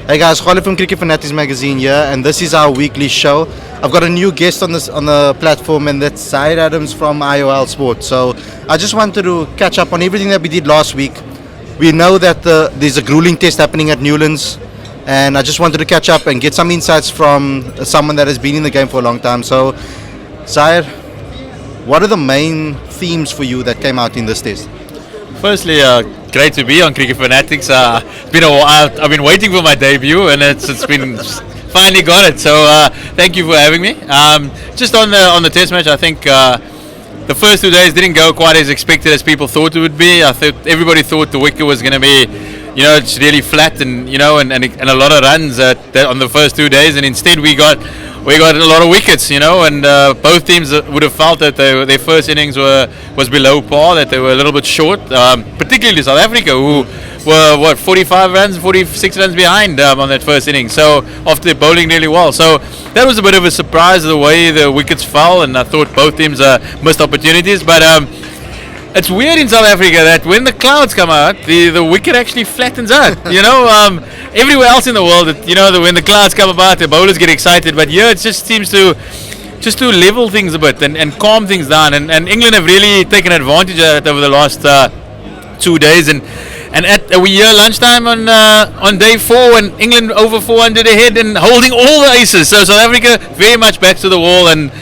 Hey guys, Khalid from Cricket Fanatics magazine here, and this is our weekly show. I've got a new guest on the platform, and that's Zaahier Adams from IOL Sports. So I just wanted to catch up on everything that we did last week. We know that there's a grueling test happening at Newlands, and I just wanted to catch up and get some insights from someone that has been in the game for a long time. So, Zaahier, what are the main themes for you that came out in this test? Firstly, great to be on Cricket Fanatics. It's been a while. I've been waiting for my debut, and it's been finally got it. So thank you for having me. Just on the test match, I think the first 2 days didn't go quite as expected as people thought it would be. I thought everybody thought the wicket was going to be, it's really flat and and a lot of runs on the first 2 days, and instead we got a lot of wickets, and both teams would have felt that their first innings was below par, that they were a little bit short, particularly South Africa, who were 45 runs, 46 runs behind on that first innings. So after bowling really well, so that was a bit of a surprise the way the wickets fell, and I thought both teams missed opportunities, but. It's weird in South Africa that when the clouds come out, the wicket actually flattens out. Everywhere else in the world, when the clouds come about, the bowlers get excited. But here it just seems to level things a bit and calm things down. And England have really taken advantage of it over the last 2 days. And we here lunchtime on day 4, when England over 400 ahead and holding all the aces. So South Africa very much back to the wall and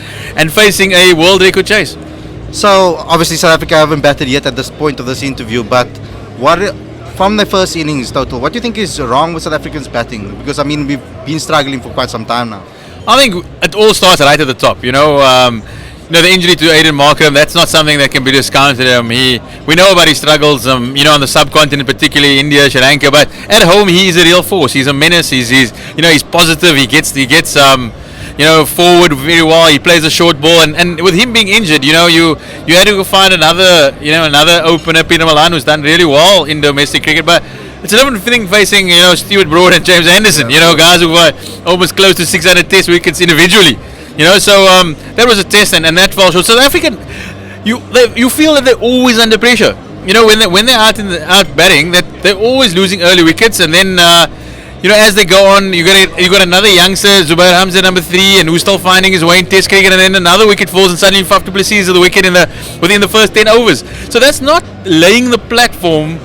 facing a world record chase. So obviously South Africa haven't batted yet at this point of this interview, but from the first innings total, what do you think is wrong with South Africans batting? Because we've been struggling for quite some time now. I think it all starts right at the top. The injury to Aiden Markram, that's not something that can be discounted. We know about his struggles, on the subcontinent, particularly India, Sri Lanka, but at home he's a real force. He's a menace. He's positive. He gets forward very well. He plays a short ball, and with him being injured, you had to go find another opener, Peter Malan, who's done really well in domestic cricket. But it's a different thing facing Stuart Broad and James Anderson, guys who were almost close to 600 test wickets individually. So that was a test, and that fell short. South Africa, you feel that they're always under pressure. When they're out batting, that they're always losing early wickets, and then. As they go on, you got another youngster, Zubair Hamza, number 3, and who's still finding his way in Test cricket, and then another wicket falls, and suddenly Faf du Plessis is the wicket within the first 10 overs. So that's not laying the platform,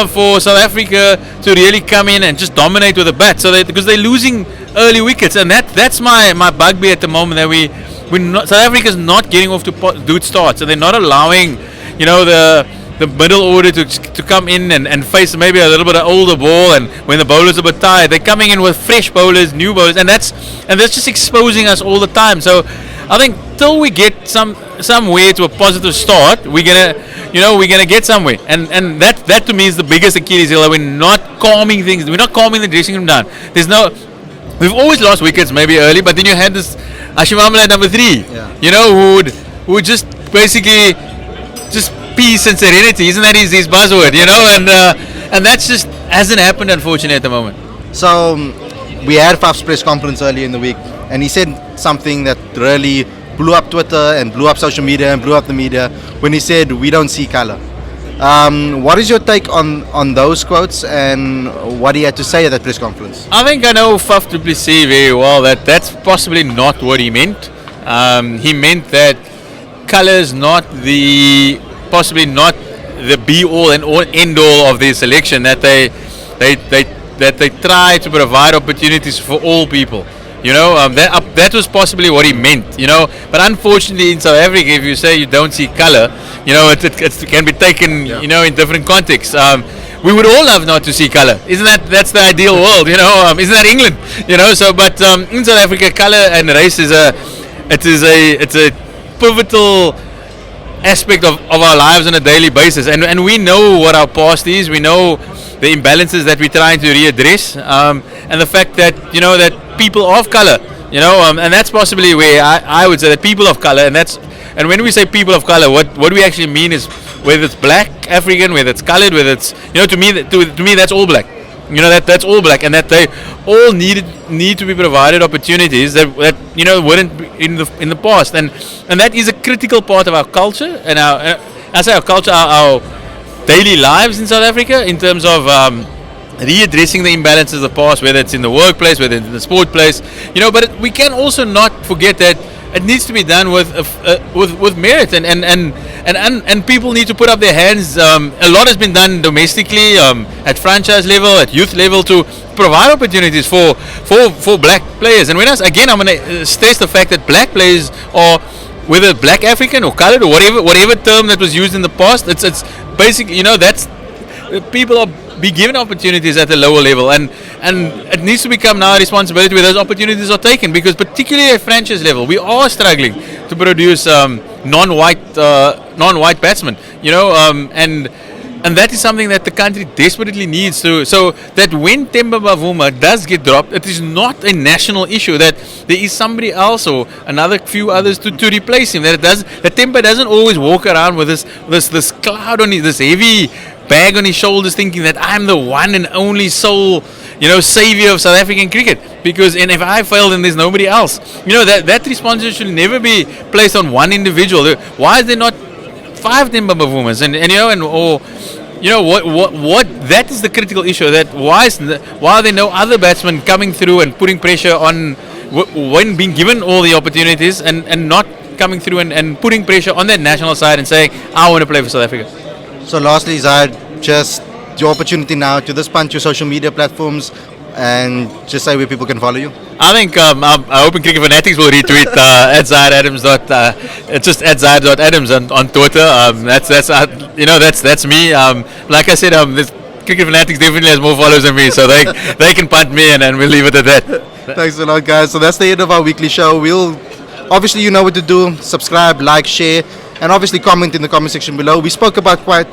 for South Africa to really come in and just dominate with a bat. So because they're losing early wickets, and that's my bugbear at the moment, that South Africa's not getting off to good starts, and they're not allowing, the middle order to come in and face maybe a little bit of older ball, and when the bowlers are a bit tired, they're coming in with fresh bowlers, new bowlers, and that's just exposing us all the time. So I think till we get somewhere to a positive start, we're gonna get somewhere, and that to me is the biggest Achilles heel. We're not calming things. We're not calming the dressing room down. We've always lost wickets maybe early, but then you had this Hashim Amla at number 3, who would just basically just peace and serenity, isn't that his buzzword, and that's just hasn't happened, unfortunately, at the moment. So we had Faf's press conference earlier in the week, and he said something that really blew up Twitter and blew up social media and blew up the media when he said, "We don't see colour." What is your take on those quotes and what he had to say at that press conference? I think I know Faf du Plessis very well. That's possibly not what he meant. He meant that colour is possibly not the be all and end all of their selection, that they try to provide opportunities for all people. That was possibly what he meant. But unfortunately in South Africa, if you say you don't see colour, it can be taken in different contexts. We would all love not to see colour. That's the ideal world, isn't that England? But in South Africa, colour and race is a pivotal aspect of our lives on a daily basis, and we know what our past is. We know the imbalances that we're trying to readdress, and the fact that that people of color, and that's possibly where I would say that people of color, and when we say people of color, what we actually mean is whether it's black, African, whether it's colored, whether it's to me that's all black. That's all black, and that they all need to be provided opportunities that weren't in the past, and that is a critical part of our culture and our culture, our daily lives in South Africa, in terms of readdressing the imbalances of the past, whether it's in the workplace, whether it's in the sport place, but we can also not forget that it needs to be done with merit, and people need to put up their hands. A lot has been done domestically, at franchise level, at youth level, to provide opportunities for black players. And I'm going to stress the fact that black players are, whether black African or colored or whatever term that was used in the past, it's basically, that's people are be given opportunities at the lower level, and it needs to become now a responsibility where those opportunities are taken, because particularly at franchise level we are struggling to produce non-white batsmen, and that is something that the country desperately needs to, so that when Temba Bavuma does get dropped, it is not a national issue, that there is somebody else or another few others to replace him, that Temba doesn't always walk around with this cloud on this heavy bag on his shoulders, thinking that I'm the one and only sole, savior of South African cricket. Because if I fail, then there's nobody else. That responsibility should never be placed on one individual. Why is there not 5 Temba Bavumas? What? That is the critical issue. That why are there no other batsmen coming through and putting pressure on when being given all the opportunities, and not coming through and putting pressure on that national side and saying, I want to play for South Africa. So lastly, Zaahier, just your opportunity now to just punch your social media platforms and just say where people can follow you. I think I hope Cricket Fanatics will retweet at Zaahier Adams. It's just at Zaahier.Adams on Twitter. That's me. Like I said, this Cricket Fanatics definitely has more followers than me, so they can punt me and we'll leave it at that. Thanks a lot, guys. So that's the end of our weekly show. Obviously, you know what to do. Subscribe, like, share, and obviously comment in the comment section below. We spoke about quite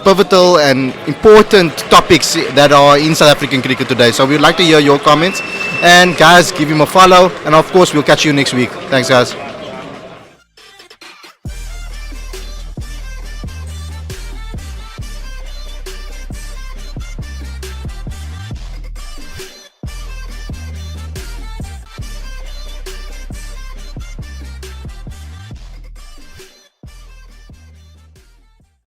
pivotal and important topics that are in South African cricket today. So we'd like to hear your comments. And guys, give him a follow. And of course, we'll catch you next week. Thanks, guys.